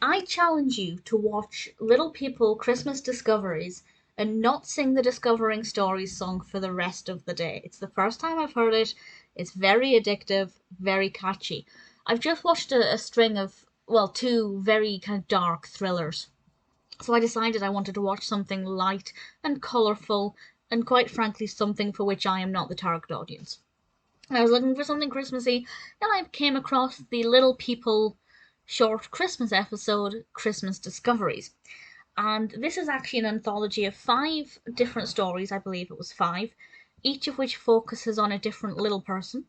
I challenge you to watch Little People Christmas Discoveries and not sing the Discovering Stories song for the rest of the day. It's the first time I've heard it. It's very addictive, very catchy. I've just watched a string of, well, two very kind of dark thrillers. So I decided I wanted to watch something light and colourful, and quite frankly, something for which I am not the target audience. I was looking for something Christmassy, and I came across the Little People short Christmas episode, Christmas Discoveries. And this is actually an anthology of 5 different stories, I believe it was 5, each of which focuses on a different little person.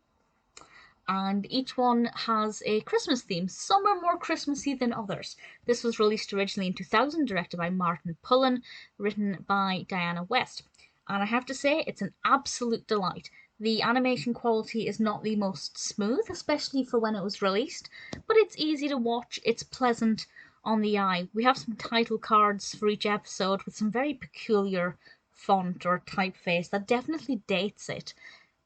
And each one has a Christmas theme. Some are more Christmassy than others. This was released originally in 2000, directed by Martin Pullen, written by Diana West. And I have to say, it's an absolute delight. The animation quality is not the most smooth, especially for when it was released, but it's easy to watch, it's pleasant on the eye. We have some title cards for each episode with some very peculiar font or typeface that definitely dates it.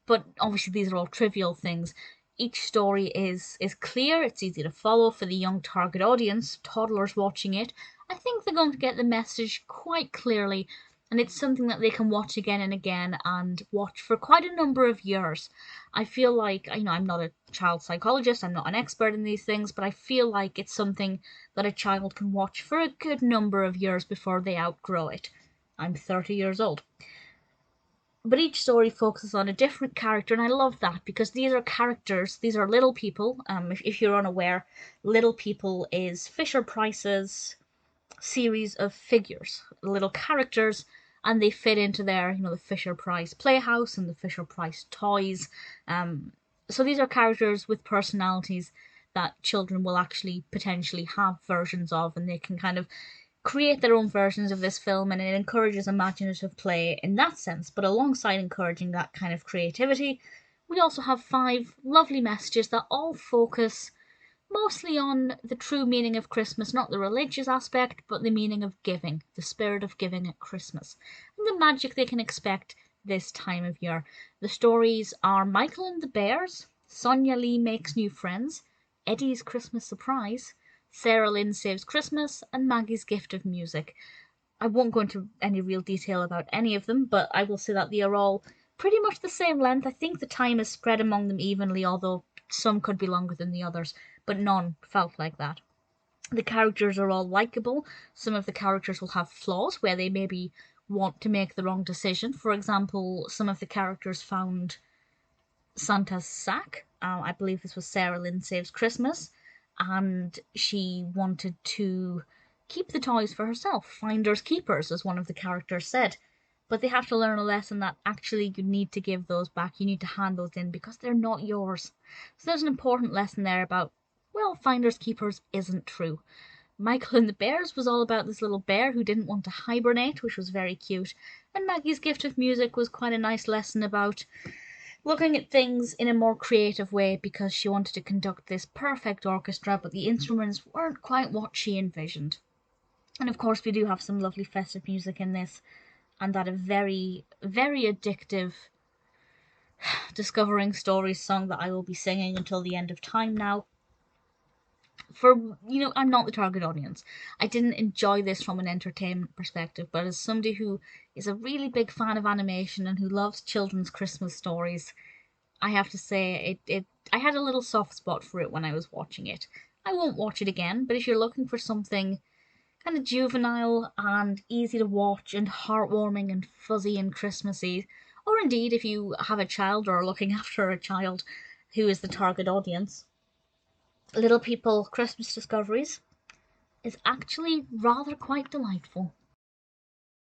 But obviously these are all trivial things. Each story is clear, it's easy to follow for the young target audience, toddlers watching it. I think they're going to get the message quite clearly, and it's something that they can watch again and again and watch for quite a number of years. I feel like, I'm not a child psychologist, I'm not an expert in these things, but I feel like it's something that a child can watch for a good number of years before they outgrow it. I'm 30 years old. But each story focuses on a different character, and I love that because these are characters, these are Little People. If you're unaware, Little People is Fisher Price's series of figures, little characters, and they fit into their, the Fisher Price Playhouse and the Fisher Price toys. So these are characters with personalities that children will actually potentially have versions of, and they can kind of create their own versions of this film, and it encourages imaginative play in that sense. But alongside encouraging that kind of creativity, we also have 5 lovely messages that all focus mostly on the true meaning of Christmas, not the religious aspect, but the meaning of giving, the spirit of giving at Christmas, and the magic they can expect this time of year. The stories are Michael and the Bears, Sonya Lee Makes New Friends, Eddie's Christmas Surprise, Sarah Lynn Saves Christmas, and Maggie's Gift of Music. I won't go into any real detail about any of them, but I will say that they are all pretty much the same length. I think the time is spread among them evenly, although some could be longer than the others, but none felt like that. The characters are all likable. Some of the characters will have flaws where they maybe want to make the wrong decision. For example, some of the characters found Santa's sack. I believe this was Sarah Lynn Saves Christmas, and she wanted to keep the toys for herself. Finders keepers, as one of the characters said. But they have to learn a lesson that actually you need to give those back. You need to hand those in because they're not yours. So there's an important lesson there about, well, finders keepers isn't true. Michael and the Bears was all about this little bear who didn't want to hibernate, which was very cute. And Maggie's Gift of Music was quite a nice lesson about looking at things in a more creative way because she wanted to conduct this perfect orchestra, but the instruments weren't quite what she envisioned. And of course, we do have some lovely festive music in this, and that a very, very addictive Discovering Stories song that I will be singing until the end of time now. I'm not the target audience. I didn't enjoy this from an entertainment perspective, but as somebody who is a really big fan of animation and who loves children's Christmas stories, I have to say I had a little soft spot for it when I was watching it. I won't watch it again, but if you're looking for something kind of juvenile and easy to watch and heartwarming and fuzzy and Christmassy, or indeed if you have a child or are looking after a child who is the target audience, Little People Christmas Discoveries is actually rather quite delightful.